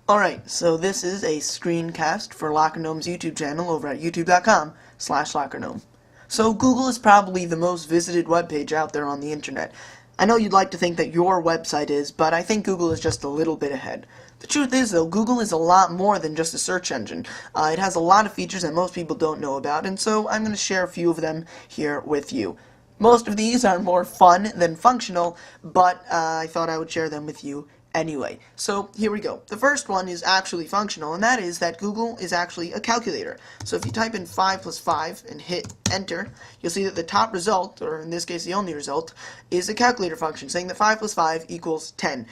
Alright, so this is a screencast for LockerGnome's YouTube channel over at youtube.com/LockerGnome. So Google is probably the most visited webpage out there on the internet. I know you'd like to think that your website is, but I think Google is just a little bit ahead. The truth is, though, Google is a lot more than just a search engine. It has a lot of features that most people don't know about, and so I'm going to share a few of them here with you. Most of these are more fun than functional, but I thought I would share them with you anyway. So here we go. The first one is actually functional, and that is that Google is actually a calculator. So if you type in 5 plus 5 and hit enter, you'll see that the top result, or in this case the only result, is a calculator function saying that 5 plus 5 equals 10.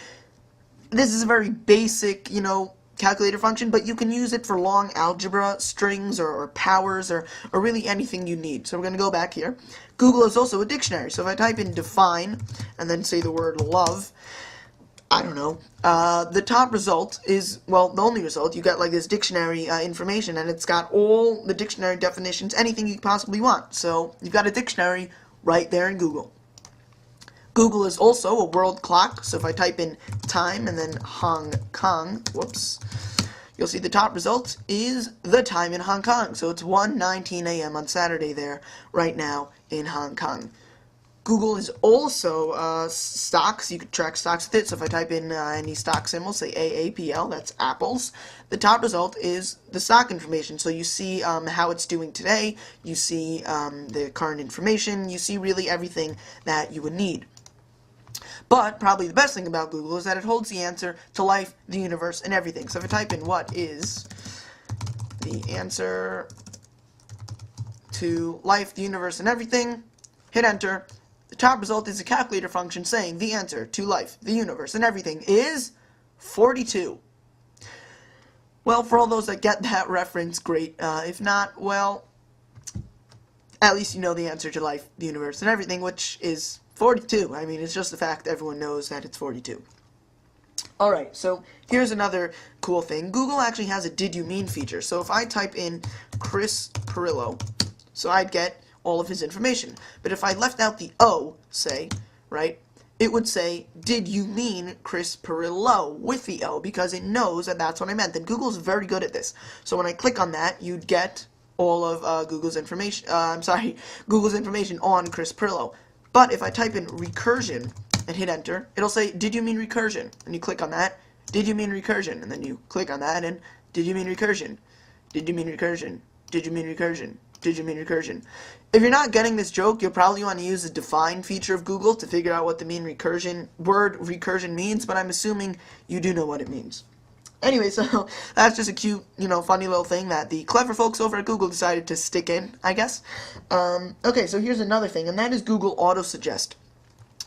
This is a very basic, calculator function, but you can use it for long algebra, strings, or powers, or really anything you need. So we're going to go back here. Google is also a dictionary. So if I type in define, and then say the word love, I don't know, the top result is, well, the only result. You got like this dictionary information, and it's got all the dictionary definitions, anything you possibly want. So you've got a dictionary right there in Google. Google is also a world clock, so if I type in time and then Hong Kong, whoops, you'll see the top result is the time in Hong Kong. So it's 1:19 a.m. on Saturday there, right now in Hong Kong. Google is also stocks. You can track stocks with it. So if I type in any stock symbol, say AAPL, that's apples, the top result is the stock information. So you see how it's doing today, you see the current information, you see really everything that you would need. But probably the best thing about Google is that it holds the answer to life, the universe, and everything. So if I type in what is the answer to life, the universe, and everything, hit enter. The top result is a calculator function saying the answer to life, the universe, and everything is 42. Well, for all those that get that reference, great. If not, well, at least you know the answer to life, the universe, and everything, which is 42. I mean, it's just the fact everyone knows that it's 42. Alright, so here's another cool thing. Google actually has a did you mean feature. So if I type in Chris Pirillo, so I'd get all of his information. But if I left out the O, say, right, it would say, did you mean Chris Pirillo with the O, because it knows that that's what I meant. And Google's very good at this. So when I click on that, you'd get all of Google's information, Google's information on Chris Pirillo. But if I type in recursion and hit enter, it'll say, did you mean recursion? And you click on that, did you mean recursion? And then you click on that, and did you mean recursion? Did you mean recursion? Did you mean recursion? Did you mean recursion? If you're not getting this joke, you'll probably want to use the define feature of Google to figure out what the word recursion means, but I'm assuming you do know what it means. Anyway, so that's just a cute, funny little thing that the clever folks over at Google decided to stick in, I guess. Okay, so here's another thing, and that is Google Auto-Suggest.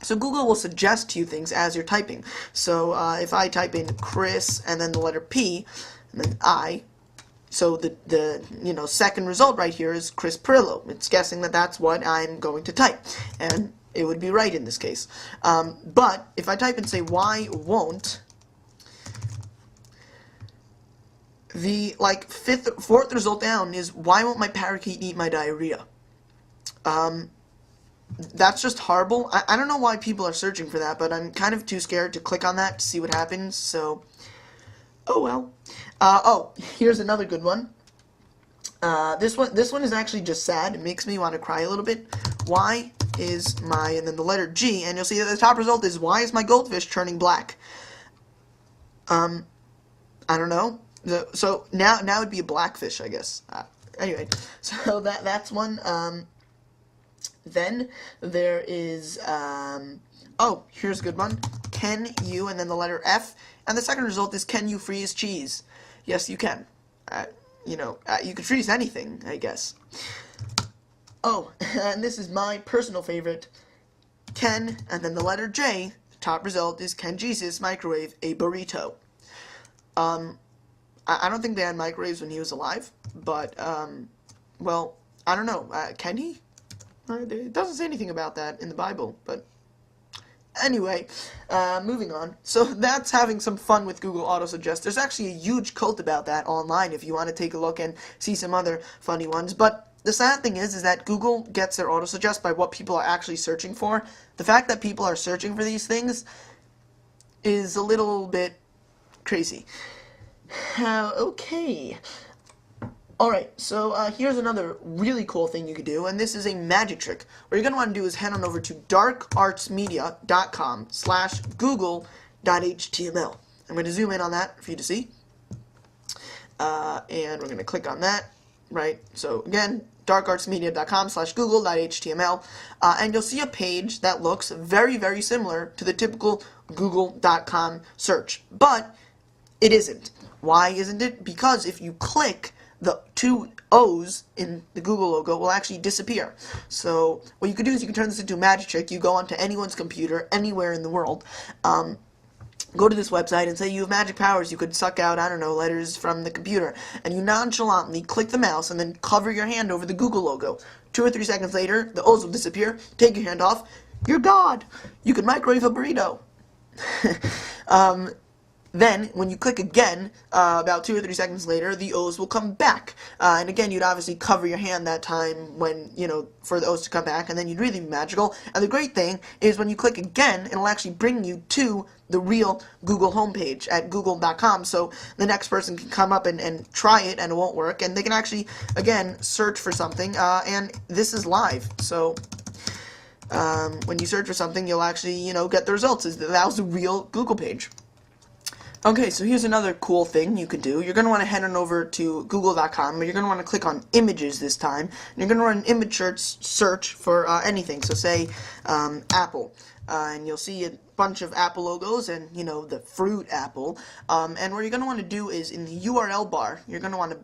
So Google will suggest to you things as you're typing. So if I type in Chris and then the letter P and then I, so the second result right here is Chris Pirillo. It's guessing that that's what I'm going to type, and it would be right in this case. But if I type and say why won't, the fourth result down is why won't my parakeet eat my diarrhea? That's just horrible. I don't know why people are searching for that, but I'm kind of too scared to click on that to see what happens, so oh well. Oh, here's another good one. This one is actually just sad. It makes me want to cry a little bit. Why is my, and then the letter G, and you'll see that the top result is why is my goldfish turning black? I don't know. So now it'd be a blackfish, I guess. Anyway, so that's one. Then there is oh, here's a good one. Can you, and then the letter F, and the second result is can you freeze cheese? Yes, you can. You could freeze anything, I guess. Oh, and this is my personal favorite. Can, and then the letter J. The top result is can Jesus microwave a burrito? I don't think they had microwaves when he was alive, but, well, I don't know. Can he? It doesn't say anything about that in the Bible, but anyway, moving on. So that's having some fun with Google Auto-Suggest. There's actually a huge cult about that online if you want to take a look and see some other funny ones, but the sad thing is that Google gets their Auto-Suggest by what people are actually searching for. The fact that people are searching for these things is a little bit crazy. Okay. Alright, so here's another really cool thing you could do, and this is a magic trick. What you're going to want to do is head on over to darkartsmedia.com/google.html. I'm going to zoom in on that for you to see. And we're going to click on that, right? So again, darkartsmedia.com/google.html, and you'll see a page that looks very, very similar to the typical google.com search, but it isn't. Why isn't it? Because if you click, the two O's in the Google logo will actually disappear. So what you can do is you can turn this into a magic trick. You go onto anyone's computer, anywhere in the world, go to this website and say you have magic powers. You could suck out, I don't know, letters from the computer. And you nonchalantly click the mouse and then cover your hand over the Google logo. 2 or 3 seconds later, the O's will disappear. Take your hand off. You're God. You can microwave a burrito. Then, when you click again, about 2 or 3 seconds later, the O's will come back. And again, you'd obviously cover your hand that time when, for the O's to come back, and then you'd really be magical. And the great thing is when you click again, it'll actually bring you to the real Google homepage at google.com, so the next person can come up and try it, and it won't work, and they can actually, again, search for something, and this is live, so when you search for something, you'll actually, get the results. That was the real Google page. Okay, so here's another cool thing you could do. You're going to want to head on over to google.com, but you're going to want to click on images this time. And you're going to run an image search for anything. So say Apple, and you'll see a bunch of Apple logos and, the fruit apple. And what you're going to want to do is in the URL bar, you're going to want to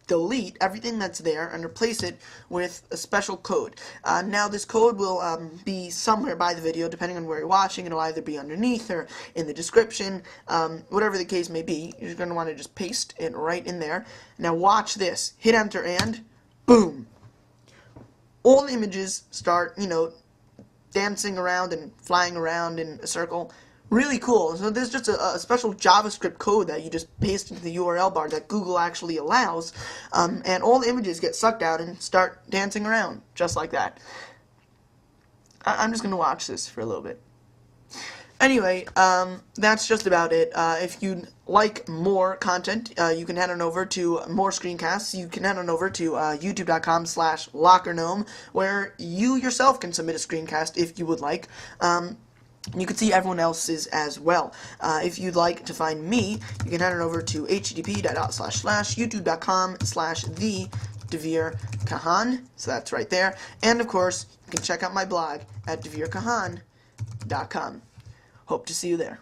delete everything that's there and replace it with a special code. Now this code will be somewhere by the video, depending on where you're watching. It'll either be underneath or in the description, whatever the case may be. You're going to want to just paste it right in there. Now watch this. Hit enter and boom! All the images start, dancing around and flying around in a circle. Really cool. So there's just a special JavaScript code that you just paste into the URL bar that Google actually allows, and all the images get sucked out and start dancing around, just like that. I'm just going to watch this for a little bit. Anyway, that's just about it. If you'd like more content, you can head on over to more screencasts. You can head on over to youtube.com/LockerGnome, where you yourself can submit a screencast if you would like. You can see everyone else's as well. If you'd like to find me, you can head on over to http://youtube.com/the_DeVere_Kahan. So that's right there. And of course, you can check out my blog at DeVereKahan.com. Hope to see you there.